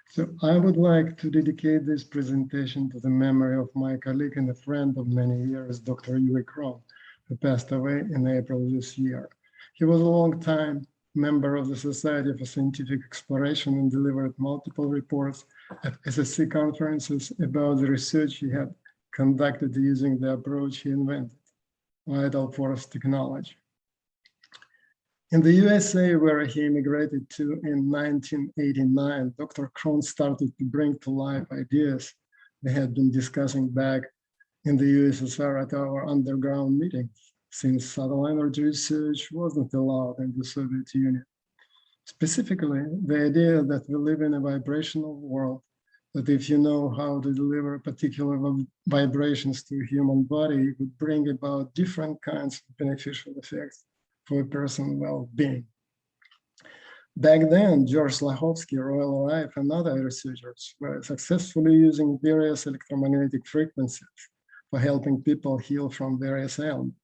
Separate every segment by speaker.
Speaker 1: So I would like to dedicate this presentation to the memory of my colleague and a friend of many years, Dr. Yury Kronn, who passed away in April this year. He was a long-time member of the Society for Scientific Exploration and delivered multiple reports at SSC conferences about the research he had conducted using the approach he invented, vital force technology. In the USA, where he immigrated to in 1989, Dr. Krohn started to bring to life ideas they had been discussing back in the USSR at our underground meetings, since subtle energy research wasn't allowed in the Soviet Union. Specifically, the idea that we live in a vibrational world, that if you know how to deliver particular vibrations to a human body, it would bring about different kinds of beneficial effects for a person's well-being. Back then, George Lahovsky, Royal Rife, and other researchers were successfully using various electromagnetic frequencies for helping people heal from various ailments.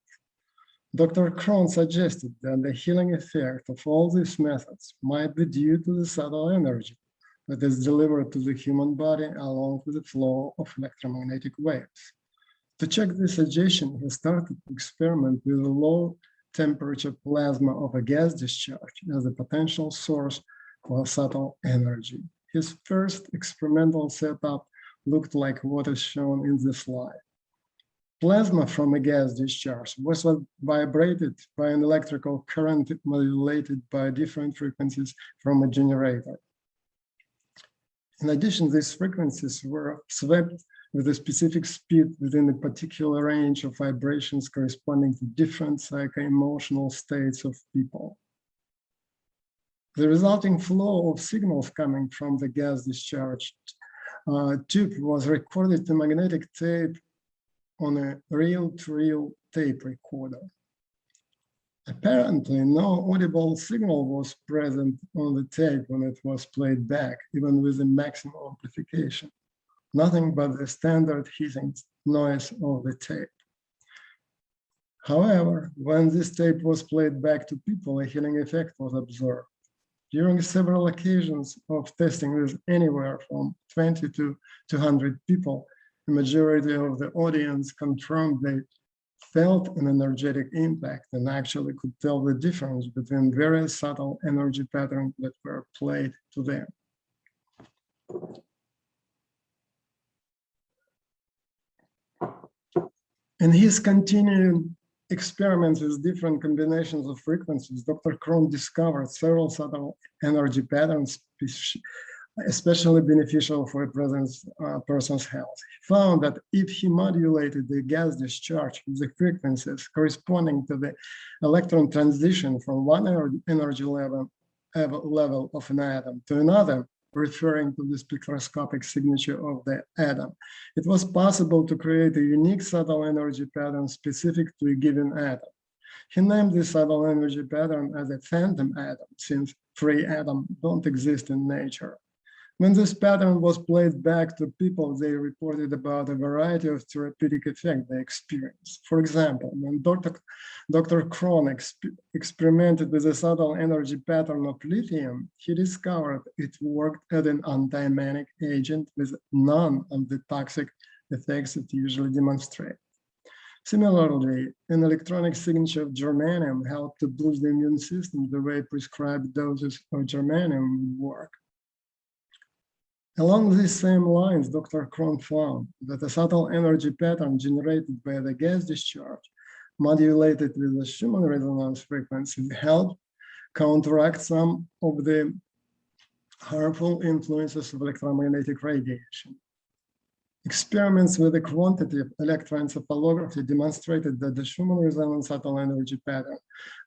Speaker 1: Dr. Krohn suggested that the healing effect of all these methods might be due to the subtle energy that is delivered to the human body along with the flow of electromagnetic waves. To check this suggestion, he started to experiment with a low temperature plasma of a gas discharge as a potential source for subtle energy. His first experimental setup looked like what is shown in this slide. Plasma from a gas discharge was vibrated by an electrical current modulated by different frequencies from a generator. In addition, these frequencies were swept with a specific speed within a particular range of vibrations corresponding to different psycho-emotional states of people. The resulting flow of signals coming from the gas discharge tube was recorded to magnetic tape on a reel-to-reel tape recorder. Apparently, no audible signal was present on the tape when it was played back, even with the maximum amplification. Nothing but the standard hissing noise of the tape. However, when this tape was played back to people, a healing effect was observed. During several occasions of testing with anywhere from 20 to 200 people, the majority of the audience confirmed they felt an energetic impact and actually could tell the difference between various subtle energy patterns that were played to them. In his continuing experiments with different combinations of frequencies, Dr. Krohn discovered several subtle energy patterns, especially beneficial for a person's health. He found that if he modulated the gas discharge with the frequencies corresponding to the electron transition from one energy level of an atom to another, referring to the spectroscopic signature of the atom, it was possible to create a unique subtle energy pattern specific to a given atom. He named this subtle energy pattern as a phantom atom, since free atoms don't exist in nature. When this pattern was played back to people, they reported about a variety of therapeutic effects they experienced. For example, when Dr. Krohn experimented with a subtle energy pattern of lithium, he discovered it worked as an anti-manic agent with none of the toxic effects it usually demonstrates. Similarly, an electronic signature of germanium helped to boost the immune system the way prescribed doses of germanium would work. Along these same lines, Dr. Krohn found that a subtle energy pattern generated by the gas discharge, modulated with the Schumann resonance frequency, helped counteract some of the harmful influences of electromagnetic radiation. Experiments with the quantitative electroencephalography demonstrated that the Schumann resonance subtle energy pattern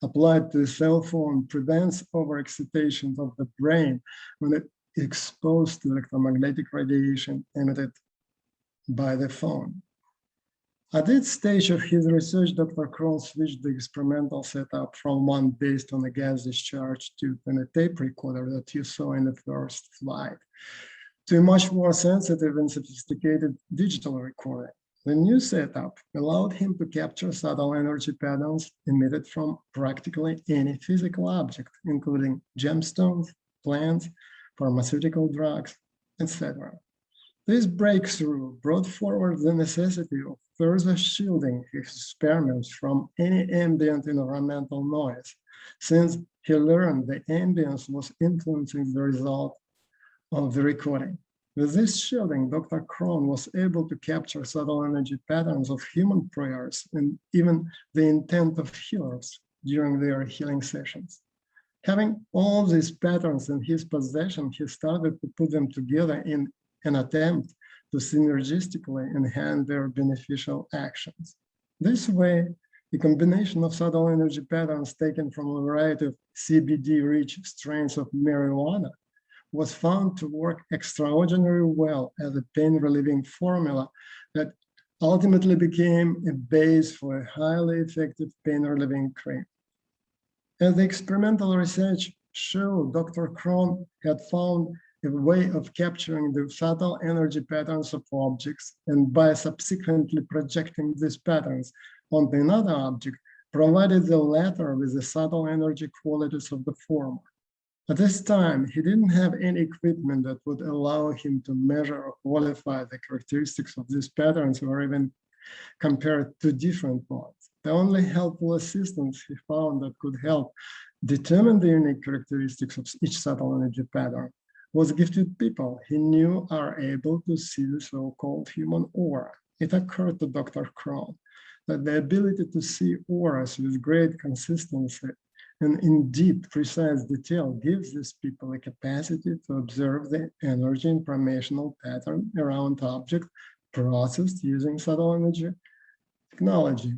Speaker 1: applied to a cell phone prevents overexcitation of the brain when it exposed to electromagnetic radiation emitted by the phone. At this stage of his research, Dr. Krohn switched the experimental setup from one based on a gas discharge tube and a tape recorder that you saw in the first slide to a much more sensitive and sophisticated digital recording. The new setup allowed him to capture subtle energy patterns emitted from practically any physical object, including gemstones, plants, pharmaceutical drugs, etc. This breakthrough brought forward the necessity of further shielding his experiments from any ambient environmental noise, since he learned the ambience was influencing the result of the recording. With this shielding, Dr. Krohn was able to capture subtle energy patterns of human prayers and even the intent of healers during their healing sessions. Having all these patterns in his possession, he started to put them together in an attempt to synergistically enhance their beneficial actions. This way, the combination of subtle energy patterns taken from a variety of CBD-rich strains of marijuana was found to work extraordinarily well as a pain-relieving formula that ultimately became a base for a highly effective pain-relieving cream. As the experimental research showed, Dr. Krohn had found a way of capturing the subtle energy patterns of objects, and by subsequently projecting these patterns onto another object, provided the latter with the subtle energy qualities of the former. At this time, he didn't have any equipment that would allow him to measure or qualify the characteristics of these patterns or even compare two different ones. The only helpful assistance he found that could help determine the unique characteristics of each subtle energy pattern was gifted people he knew are able to see the so-called human aura. It occurred to Dr. Krohn that the ability to see auras with great consistency and in deep, precise detail gives these people a capacity to observe the energy informational pattern around objects processed using subtle energy technology.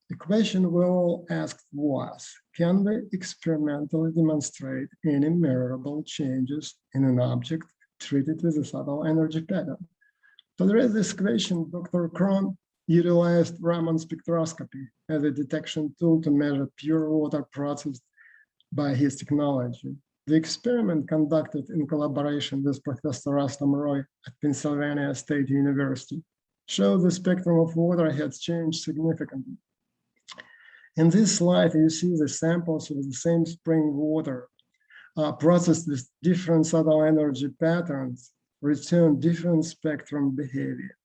Speaker 1: The question we all asked was, can we experimentally demonstrate any measurable changes in an object treated with a subtle energy pattern? To address this question, Dr. Krohn utilized Raman spectroscopy as a detection tool to measure pure water processed by his technology. The experiment, conducted in collaboration with Professor Rustam Roy at Pennsylvania State University, showed the spectrum of water had changed significantly. In this slide, you see the samples of the same spring water processed with different subtle energy patterns return different spectrum behavior.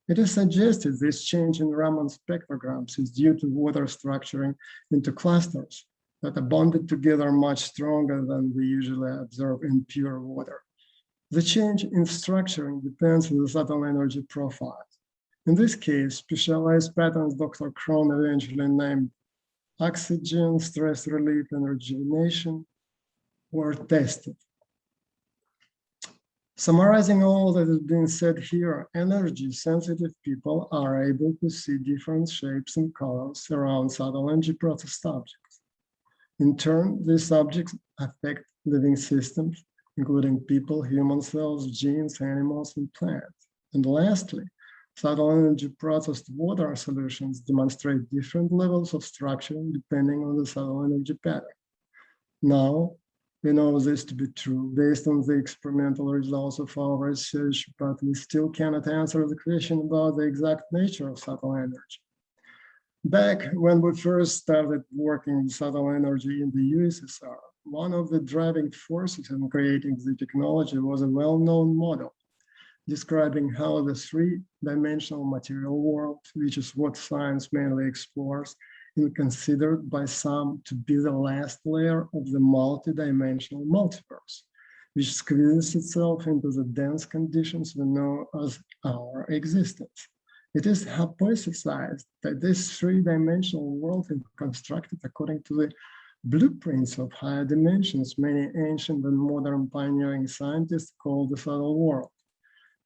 Speaker 1: It is suggested this change in Raman spectrograms is due to water structuring into clusters that are bonded together much stronger than we usually observe in pure water. The change in structuring depends on the subtle energy profile. In this case, specialized patterns Dr. Krohn eventually named oxygen, stress relief, and rejuvenation were tested. Summarizing all that has been said here, energy-sensitive people are able to see different shapes and colors around subtle energy processed objects. In turn, these objects affect living systems, including people, human cells, genes, animals, and plants. And lastly, subtle energy processed water solutions demonstrate different levels of structuring depending on the subtle energy pattern. Now, we know this to be true based on the experimental results of our research, but we still cannot answer the question about the exact nature of subtle energy. Back when we first started working with subtle energy in the USSR, one of the driving forces in creating the technology was a well-known model describing how the three-dimensional material world, which is what science mainly explores, is considered by some to be the last layer of the multidimensional multiverse, which squeezes itself into the dense conditions we know as our existence. It is hypothesized that this three-dimensional world is constructed according to the blueprints of higher dimensions many ancient and modern pioneering scientists call the subtle world.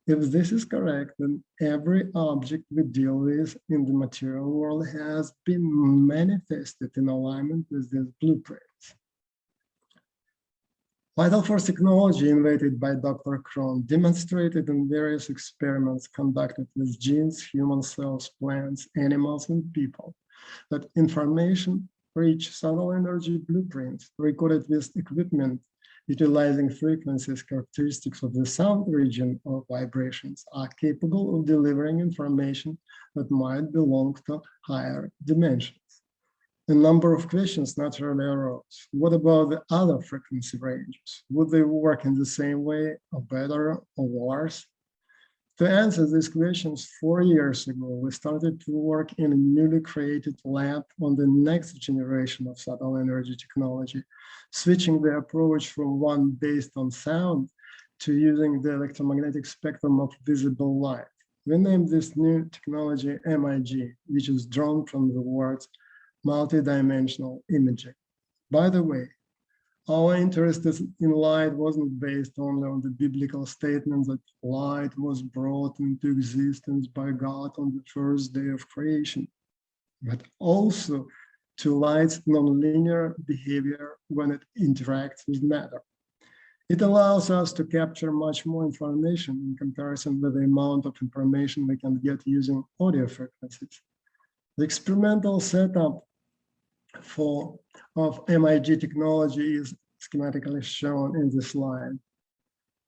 Speaker 1: If this is correct, then every object we deal with in the material world has been manifested in alignment with these blueprints. Vital force technology invented by Dr. Krohn demonstrated in various experiments conducted with genes, human cells, plants, animals, and people that information-rich subtle energy blueprints recorded with equipment utilizing frequencies characteristics of the sound region or vibrations are capable of delivering information that might belong to higher dimensions. A number of questions naturally arose. What about the other frequency ranges? Would they work in the same way, or better, or worse? To answer these questions, 4 years ago, we started to work in a newly created lab on the next generation of subtle energy technology, switching the approach from one based on sound to using the electromagnetic spectrum of visible light. We named this new technology MIG, which is drawn from the words multidimensional imaging. By the way, our interest in light wasn't based only on the biblical statement that light was brought into existence by God on the first day of creation, but also to light's nonlinear behavior when it interacts with matter. It allows us to capture much more information in comparison with the amount of information we can get using audio frequencies. The experimental setup of MIG technology is schematically shown in this slide.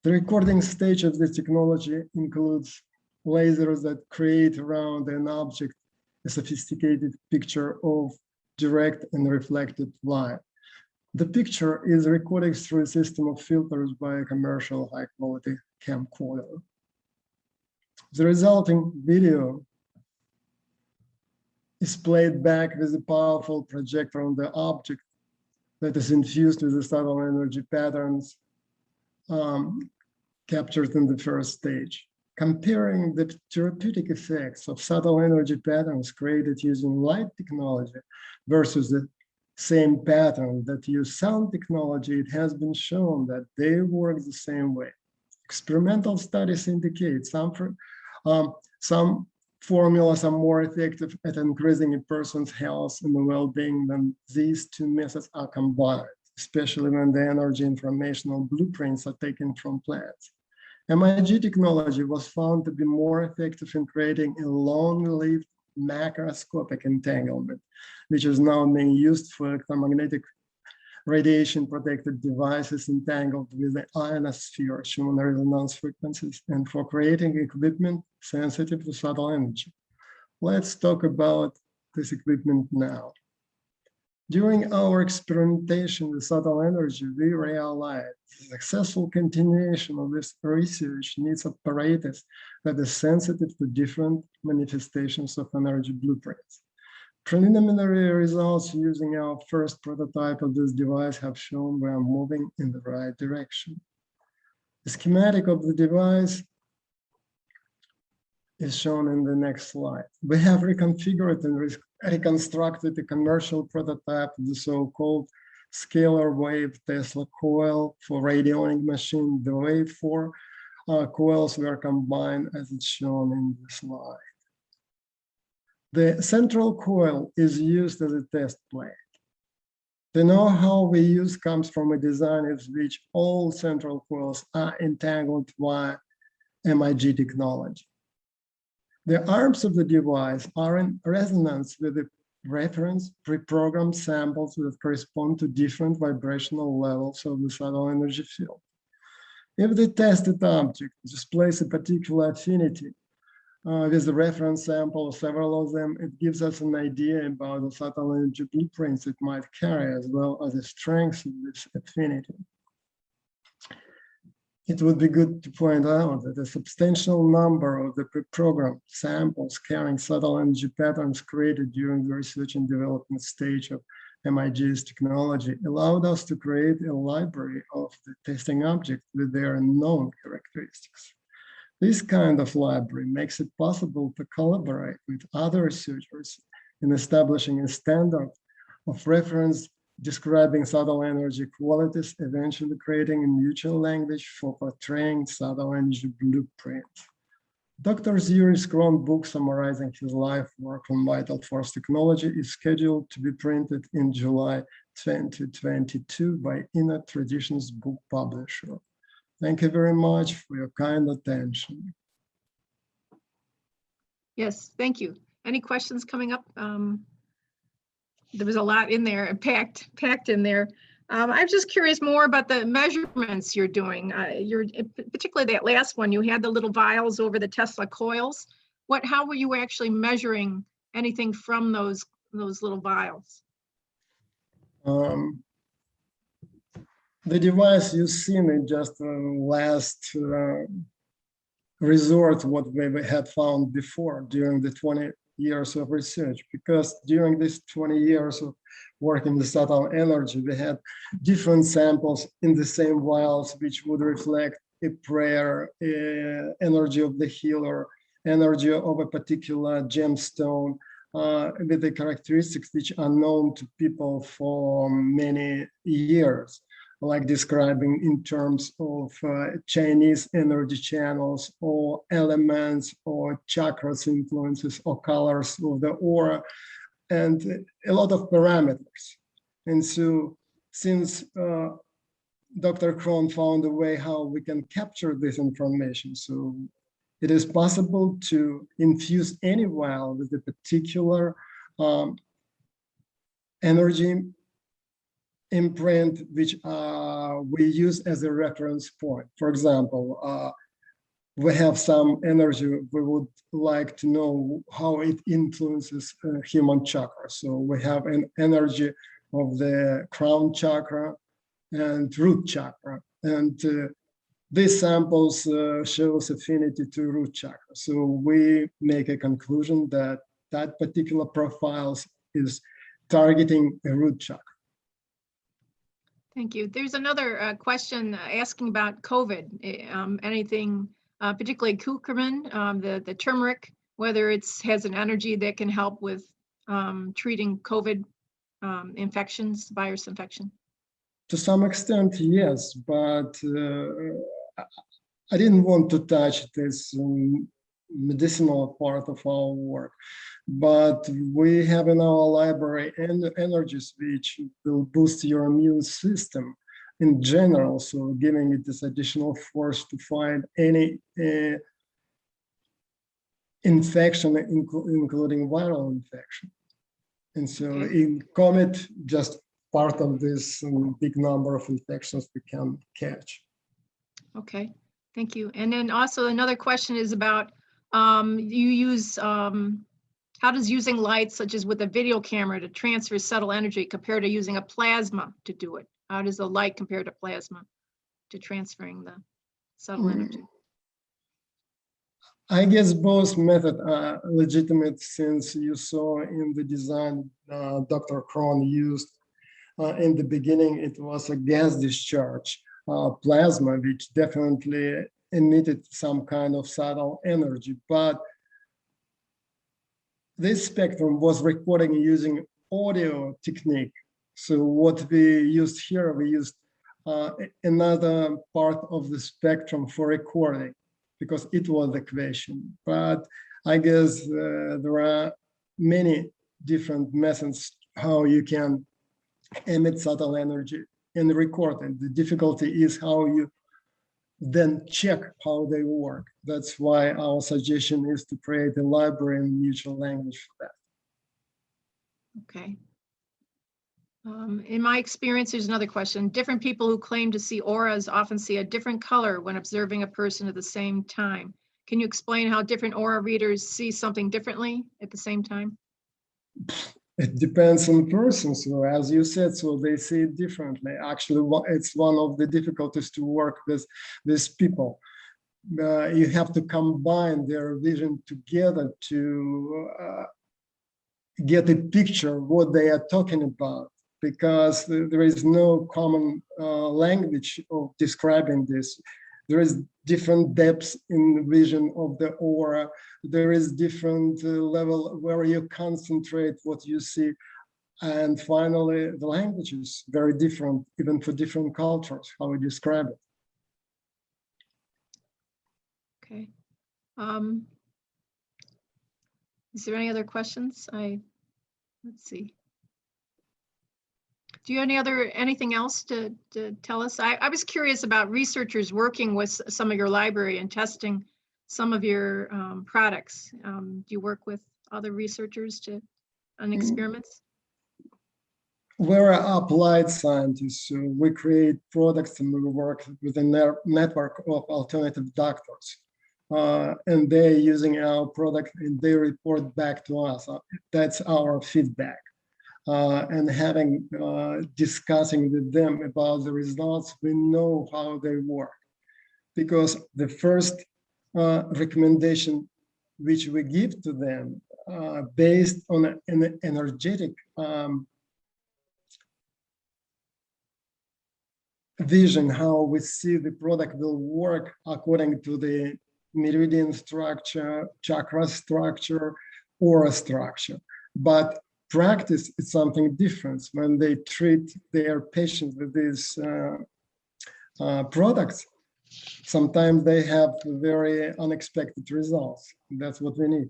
Speaker 1: The recording stage of this technology includes lasers that create around an object a sophisticated picture of direct and reflected light. The picture is recorded through a system of filters by a commercial high-quality camcorder. The resulting video is played back with a powerful projector on the object that is infused with the subtle energy patterns captured in the first stage. Comparing the therapeutic effects of subtle energy patterns created using light technology versus the same pattern that use sound technology, it has been shown that they work the same way. Experimental studies indicate some formulas are more effective at increasing a person's health and well-being when these two methods are combined, especially when the energy informational blueprints are taken from plants. MIG technology was found to be more effective in creating a long-lived macroscopic entanglement, which is now being used for electromagnetic radiation-protected devices entangled with the ionosphere, Schumann resonance frequencies, and for creating equipment sensitive to subtle energy. Let's talk about this equipment now. During our experimentation with subtle energy, we realized the successful continuation of this research needs apparatus that is sensitive to different manifestations of energy blueprints. Preliminary results using our first prototype of this device have shown we are moving in the right direction. The schematic of the device is shown in the next slide. We have reconfigured and reconstructed a commercial prototype of the so-called scalar wave Tesla coil for radionic machine. The wave 4 coils were combined as it's shown in the slide. The central coil is used as a test plate. The know-how we use comes from a design in which all central coils are entangled via MIG technology. The arms of the device are in resonance with the reference pre-programmed samples that correspond to different vibrational levels of the subtle energy field. If the tested object displays a particular affinity with the reference sample, several of them, it gives us an idea about the subtle energy blueprints it might carry, as well as the strength of this affinity. It would be good to point out that a substantial number of the pre-programmed samples carrying subtle energy patterns created during the research and development stage of MIG's technology allowed us to create a library of the testing objects with their known characteristics. This kind of library makes it possible to collaborate with other researchers in establishing a standard of reference describing subtle energy qualities, eventually creating a mutual language for portraying subtle energy blueprints. Dr. Yury Kronn book summarizing his life work on vital force technology is scheduled to be printed in July 2022 by Inner Traditions book publisher. Thank you very much for your kind attention.
Speaker 2: Yes, thank you. Any questions coming up? There was a lot in there, packed in there. I'm just curious more about the measurements you're doing. Particularly that last one, you had the little vials over the Tesla coils. How were you actually measuring anything from those little vials?
Speaker 1: Um, the device you've seen is just last resort what we had found before during the 20 years of research, because during these 20 years of working with subtle energy, we had different samples in the same vials, which would reflect a prayer, energy of the healer, energy of a particular gemstone, with the characteristics which are known to people for many years, like describing in terms of Chinese energy channels or elements or chakras influences or colors of the aura, and a lot of parameters. And so since Dr. Kronn found a way how we can capture this information, so it is possible to infuse any vial with a particular energy imprint, which we use as a reference point. For example, we have some energy, we would like to know how it influences human chakra. So we have an energy of the crown chakra and root chakra. And these samples shows affinity to root chakra. So we make a conclusion that that particular profiles is targeting a root chakra.
Speaker 2: Thank you. There's another question asking about COVID. Anything, particularly curcumin, the turmeric, whether it has an energy that can help with treating COVID infections, virus infection?
Speaker 1: To some extent, yes, but I didn't want to touch this medicinal part of our work. But we have in our library energies which will boost your immune system in general, so giving it this additional force to fight any infection, including viral infection. And so in COVID, just part of this big number of infections we can catch.
Speaker 2: Okay, thank you. And then also another question is about you use how does using lights, such as with a video camera, to transfer subtle energy compared to using a plasma to do it? How does the light compare to plasma to transferring the subtle energy?
Speaker 1: I guess both methods are legitimate, since you saw in the design Dr. Kronn used in the beginning, it was a gas discharge plasma, which definitely emitted some kind of subtle energy. But this spectrum was recording using audio technique. So what we used here, we used another part of the spectrum for recording, because it was the question. But I guess there are many different methods how you can emit subtle energy and record it. The difficulty is how you then check how they work. That's why our suggestion is to create a library in mutual language for that.
Speaker 2: Okay. In my experience, there's another question. Different people who claim to see auras often see a different color when observing a person at the same time. Can you explain how different aura readers see something differently at the same time?
Speaker 1: It depends on persons. So as you said, so they see it differently. Actually, it's one of the difficulties to work with these people. You have to combine their vision together to get a picture of what they are talking about, because there is no common language of describing this. There is different depths in vision of the aura. There is different level where you concentrate what you see. And finally, the language is very different, even for different cultures, how we describe it.
Speaker 2: Okay. Is there any other questions? Let's see. Do you have anything else to tell us? I was curious about researchers working with some of your library and testing some of your products. Do you work with other researchers on experiments?
Speaker 1: We're applied scientists, so we create products and we work with a network of alternative doctors. And they're using our product and they report back to us. That's our feedback. and having discussing with them about the results, we know how they work. Because the first recommendation which we give to them based on an energetic vision, how we see the product will work according to the meridian structure, chakra structure, aura structure. But practice is something different. When they treat their patients with these products, sometimes they have very unexpected results. That's what we need.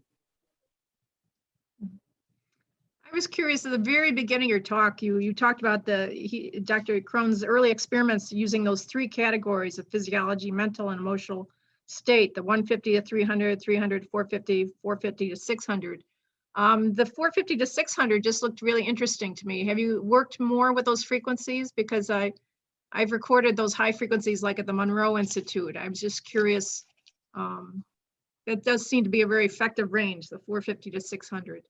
Speaker 2: I was curious at the very beginning of your talk, you talked about Dr. Krohn's early experiments using those three categories of physiology, mental, and emotional state, the 150 to 300, 300, 450, 450 to 600. The 450 to 600 just looked really interesting to me. Have you worked more with those frequencies? Because I've recorded those high frequencies like at the Monroe Institute. I was just curious. That does seem to be a very effective range, the 450 to 600.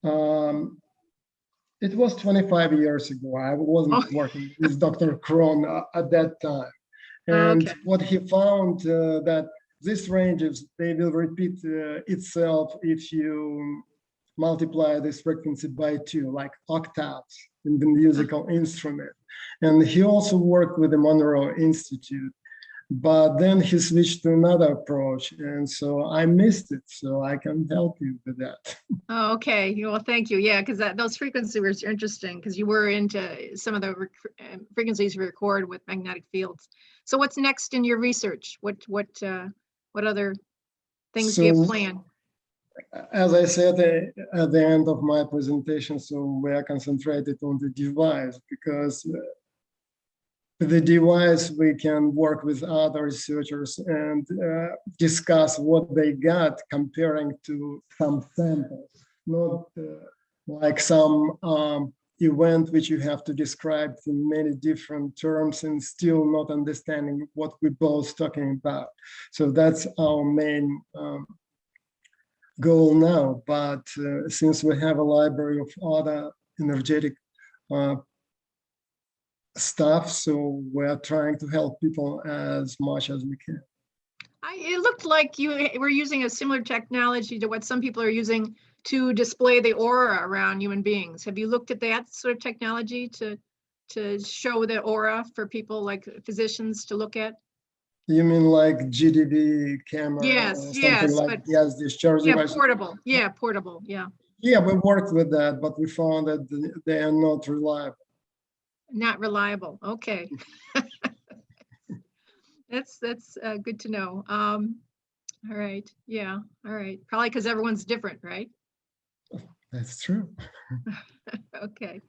Speaker 1: It was 25 years ago. I wasn't working with Dr. Kronn at that time. And what he found that these ranges, they will repeat itself if you multiply this frequency by 2, like octaves in the musical instrument. And he also worked with the Monroe Institute, but then he switched to another approach. And so I missed it, so I can help you with that.
Speaker 2: Oh, okay. Well, thank you. Yeah, because those frequencies were interesting because you were into some of the frequencies we record with magnetic fields. So what's next in your research? What other things do you have planned?
Speaker 1: As I said at the end of my presentation, so we are concentrated on the device because the device we can work with other researchers and discuss what they got comparing to some samples, not like some event which you have to describe in many different terms and still not understanding what we're both talking about. So that's our main goal now. But since we have a library of other energetic stuff, so we're trying to help people as much as we can.
Speaker 2: It looked like you were using a similar technology to what some people are using to display the aura around human beings. Have you looked at that sort of technology to show the aura for people like physicians to look at?
Speaker 1: You mean like GDB camera?
Speaker 2: Yes,
Speaker 1: or something
Speaker 2: yes,
Speaker 1: like
Speaker 2: but
Speaker 1: yes, discharge device.
Speaker 2: Portable. Yeah, portable. Yeah.
Speaker 1: Yeah, we worked with that, but we found that they are not reliable.
Speaker 2: Not reliable. Okay. That's good to know. All right. Yeah. All right. Probably because everyone's different, right?
Speaker 1: That's true.
Speaker 2: Okay.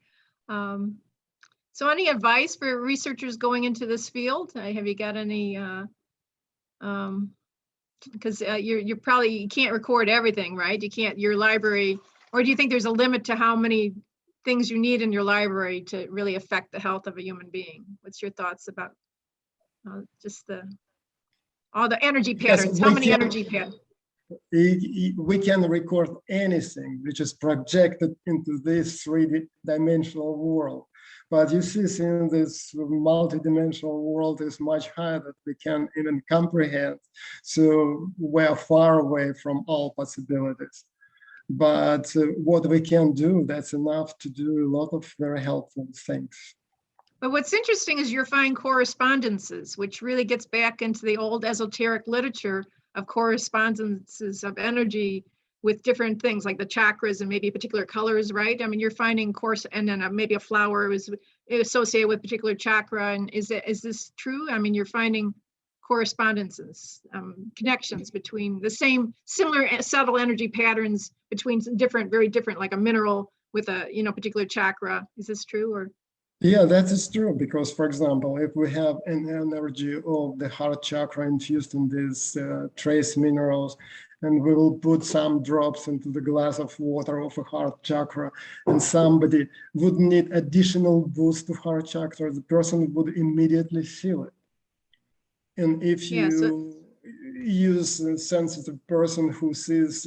Speaker 2: So any advice for researchers going into this field? Have you got any, because you can't record everything, right? You can't, your library, or do you think there's a limit to how many things you need in your library to really affect the health of a human being? What's your thoughts about just all the energy patterns? How many energy patterns?
Speaker 1: We can record anything which is projected into this three-dimensional world. But you see, since this multidimensional world is much higher than we can even comprehend, so we're far away from all possibilities. But what we can do, that's enough to do a lot of very helpful things.
Speaker 2: But what's interesting is you're finding correspondences, which really gets back into the old esoteric literature of correspondences of energy with different things like the chakras and maybe particular colors, right? I mean, you're finding and then maybe a flower was associated with particular chakra. And is this true? I mean, you're finding correspondences, connections between the same similar subtle energy patterns between very different, like a mineral with a particular chakra. Is this true? Or
Speaker 1: yeah, that is true, because, for example, if we have an energy of the heart chakra infused in these trace minerals, and we will put some drops into the glass of water of a heart chakra, and somebody would need additional boost to heart chakra, the person would immediately feel it. And if you use a sensitive person who sees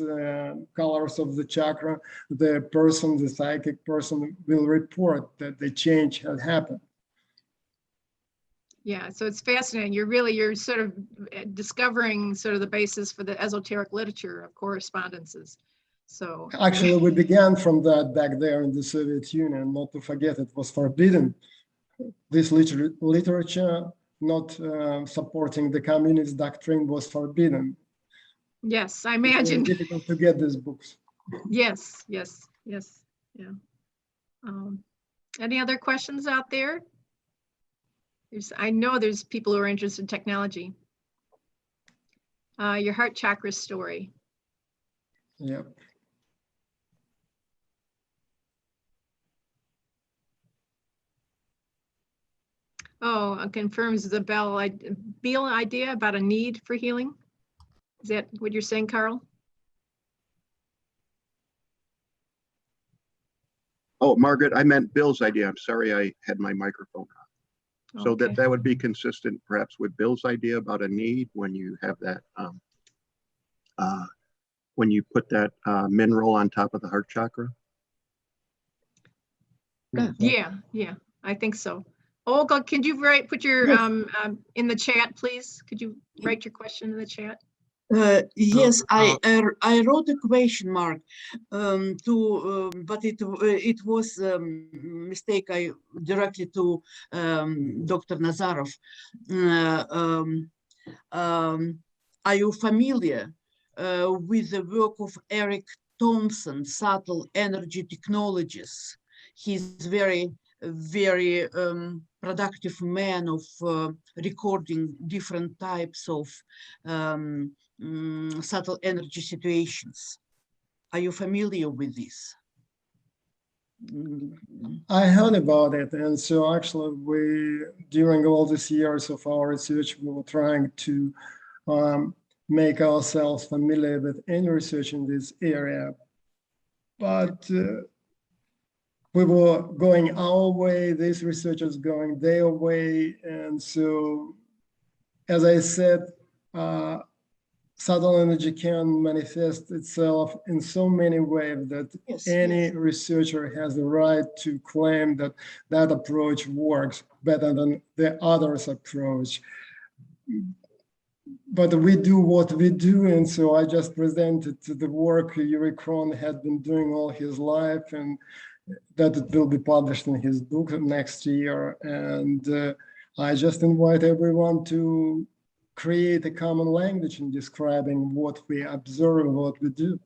Speaker 1: colors of the chakra, the person, the psychic person, will report that the change had happened.
Speaker 2: Yeah, so it's fascinating. You're sort of discovering sort of the basis for the esoteric literature of correspondences. So
Speaker 1: Actually, we began from that back there in the Soviet Union. Not to forget, it was forbidden. This literature, not supporting the communist doctrine, was forbidden.
Speaker 2: yes, I
Speaker 1: It was
Speaker 2: imagine.
Speaker 1: difficult to get these books.
Speaker 2: Yes, yeah. Any other questions out there? I know there's people who are interested in technology. Your heart chakra story.
Speaker 1: Yeah.
Speaker 2: Oh, confirms the Bell idea about a need for healing. Is that what you're saying, Carl?
Speaker 3: Oh, Margaret, I meant Bill's idea. I'm sorry, I had my microphone on. So
Speaker 2: Okay.
Speaker 3: that would be consistent perhaps with Bill's idea about a need when you have that, when you put that mineral on top of the heart chakra.
Speaker 2: Yeah, I think so. Olga, could you put your in the chat, please? Could you write your question in the chat?
Speaker 4: Yes, I wrote a question mark but it was mistake. I directly to Dr. Nazarov. Are you familiar with the work of Eric Thompson, Subtle Energy Technologies? He's very productive man of recording different types of subtle energy situations. Are you familiar with this?
Speaker 1: I heard about it, and so actually during all these years of our research, we were trying to make ourselves familiar with any research in this area, but we were going our way, these researchers going their way, and so, as I said, subtle energy can manifest itself in so many ways that any researcher has the right to claim that that approach works better than the other's approach. But we do what we do, and so I just presented the work Yury Kronn had been doing all his life, and that it will be published in his book next year. And I just invite everyone to create a common language in describing what we observe, what we do.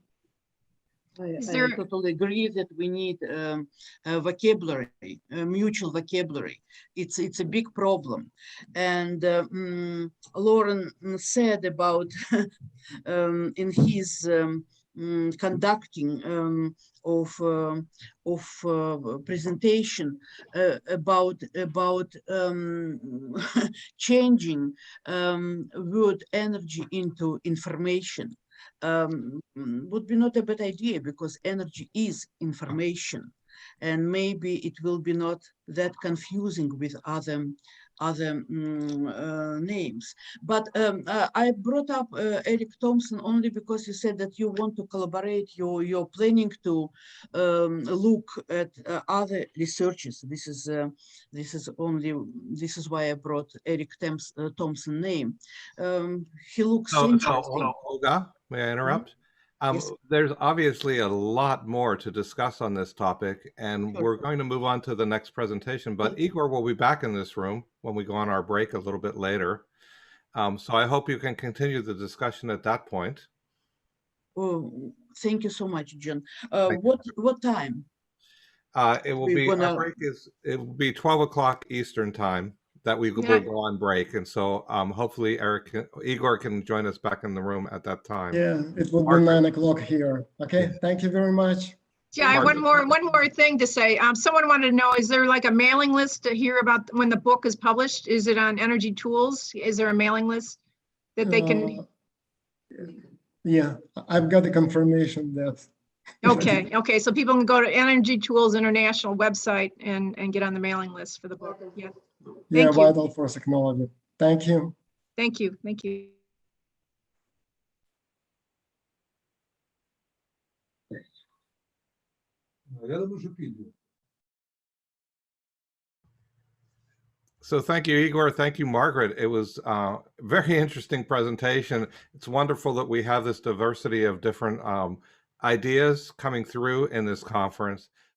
Speaker 4: I totally agree that we need a vocabulary, a mutual vocabulary. It's a big problem. And Lauren said about in his conducting of presentation about changing word energy into information. Would be not a bad idea, because energy is information, and maybe it will be not that confusing with other names. But I brought up Eric Thompson only because you said that you want to collaborate, you're planning to look at other researchers. This is why I brought Eric Thompson name. He looks interesting.
Speaker 5: Olga, may I interrupt?
Speaker 4: Yes.
Speaker 5: There's obviously a lot more to discuss on this topic, and we're going to move on to the next presentation, but Igor will be back in this room when we go on our break a little bit later. So I hope you can continue the discussion at that point.
Speaker 4: Oh, thank you so much, John. What time?
Speaker 5: It will be, our break it will be 12 o'clock Eastern time that we will go on break. And so hopefully Igor can join us back in the room at that time.
Speaker 1: Yeah, it will be 9 o'clock here. Okay, thank you very much.
Speaker 2: Yeah, I have one more thing to say. Someone wanted to know, is there like a mailing list to hear about when the book is published? Is it on Energy Tools? Is there a mailing list that they can?
Speaker 1: Yeah, I've got a confirmation that.
Speaker 2: Okay, so people can go to Energy Tools International website and get on the mailing list for the book. Yeah.
Speaker 1: Yeah, Vital Force Technology. Thank you.
Speaker 2: Thank you.
Speaker 6: Я думаю, що піде.
Speaker 5: So thank you, Igor. Thank you, Margaret. It was a very interesting presentation. It's wonderful that we have this diversity of different ideas coming through in this conference.